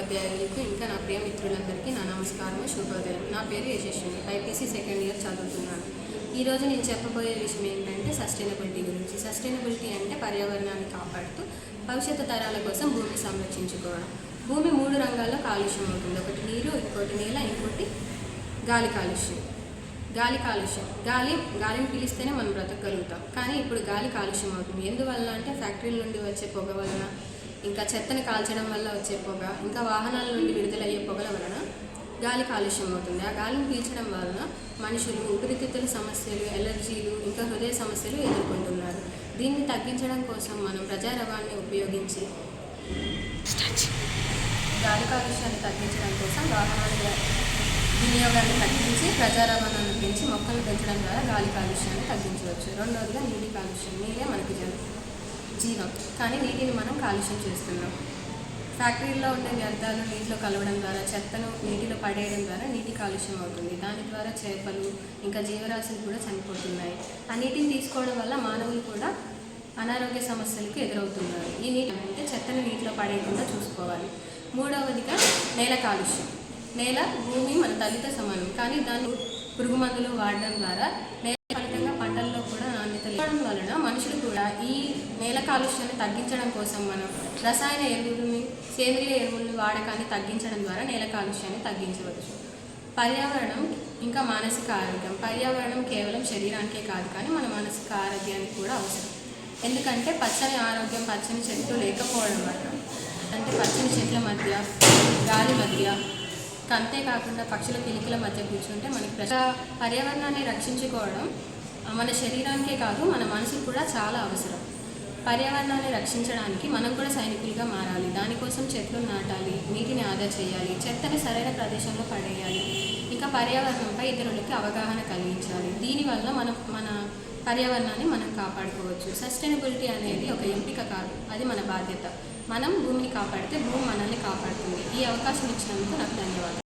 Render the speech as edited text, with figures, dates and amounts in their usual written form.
ఉపాధ్యాయులకు ఇంకా నా ప్రియ మిత్రులందరికీ నా నమస్కారం, శుభోదయం. నా పేరు యశస్విని, ఐపీసీ సెకండ్ ఇయర్ చదువుతున్నాను. ఈరోజు నేను చెప్పబోయే విషయం ఏంటంటే సస్టైనబిలిటీ గురించి. సస్టైనబిలిటీ అంటే పర్యావరణాన్ని కాపాడుతూ భవిష్యత్తు తరాల కోసం భూమిని సంరక్షించుకోవడం. భూమి 3 రంగాల్లో కాలుష్యం అవుతుంది. ఒకటి నీరు, ఇంకోటి నేల, ఇంకోటి గాలి కాలుష్యం. గాలిని పీలిస్తేనే మనం బ్రతకగలుగుతాం. కానీ ఇప్పుడు గాలి కాలుష్యం అవుతుంది. ఎందువల్ల అంటే ఫ్యాక్టరీల నుండి వచ్చే పొగ వలన, ఇంకా చెత్తని కాల్చడం వల్ల వచ్చే పొగ, ఇంకా వాహనాల నుండి విడుదలయ్యే పొగల వలన గాలి కాలుష్యం అవుతుంది. ఆ గాలిని పీల్చడం వలన మనుషులు ఊపిరితిత్తుల సమస్యలు, ఎలర్జీలు, ఇంకా హృదయ సమస్యలు ఎదుర్కొంటున్నారు. దీన్ని తగ్గించడం కోసం మనం ప్రజా రవాణాన్ని ఉపయోగించి గాలి కాలుష్యాన్ని తగ్గించడం కోసం వాహనాల వినియోగాన్ని తగ్గించి ప్రజా రవాణాను పెంచి మొక్కలు పెంచడం ద్వారా గాలి కాలుష్యాన్ని తగ్గించవచ్చు. రెండవదిగా నీటి కాలుష్యం. నీరే మనకి జీవం, కానీ నీటిని మనం కాలుష్యం చేస్తున్నాం. ఫ్యాక్టరీల్లో ఉండే వ్యర్థాలు నీటిలో కలవడం ద్వారా, చెత్తను నీటిలో పడేయడం ద్వారా నీటి కాలుష్యం అవుతుంది. దాని ద్వారా చేపలు, ఇంకా జీవరాశులు కూడా చనిపోతున్నాయి. ఆ నీటిని తీసుకోవడం వల్ల మానవులు కూడా అనారోగ్య సమస్యలకు ఎదురవుతున్నారు. ఈ నీటి అంటే చెత్తను నీటిలో పడేయకుండా చూసుకోవాలి. మూడవదిగా నేల కాలుష్యం. నేల భూమి మన తల్లితో సమానం, కానీ దాన్ని పురుగు మందులు వాడడం ద్వారా నేల ఫలితంగా పంటల్లో కూడా నాణ్యత లేకపోవడం వలన మనుషులు కూడా ఈ నేల కాలుష్యాన్ని తగ్గించడం కోసం మనం రసాయన ఎరువులని, సేంద్రియ ఎరువులని వాడకాన్ని తగ్గించడం ద్వారా నేల కాలుష్యాన్ని తగ్గించవచ్చు. పర్యావరణం ఇంకా మానసిక ఆరోగ్యం. పర్యావరణం కేవలం శరీరానికే కాదు, కానీ మన మానసిక ఆరోగ్యానికి కూడా అవసరం. ఎందుకంటే పచ్చని ఆరోగ్యం, పచ్చని చెట్లు లేకపోవడం వల్ల, అంటే పచ్చని చెట్ల మధ్య, గాలి మధ్య, అంతేకాకుండా పక్షుల కిలికల మధ్య కూర్చుంటే మనకి పర్యావరణాన్ని రక్షించుకోవడం మన శరీరానికే కాదు, మన మనసుకు కూడా చాలా అవసరం. పర్యావరణాన్ని రక్షించడానికి మనం కూడా సైనికులుగా మారాలి. దానికోసం చెట్లు నాటాలి, నీటిని ఆదా చేయాలి, చెత్తని సరైన ప్రదేశంలో పడేయాలి, ఇంకా పర్యావరణంపై ఇతరులకి అవగాహన కలిగించాలి. దీనివల్ల మన పర్యావరణాన్ని మనం కాపాడుకోవచ్చు. సస్టైనబిలిటీ అనేది ఒక ఎంపిక కాదు, అది మన బాధ్యత. మనం భూమిని కాపాడితే భూమి మనల్ని కాపాడుతుంది. ఈ అవకాశం ఇచ్చినందుకు నాకు ధన్యవాదాలు.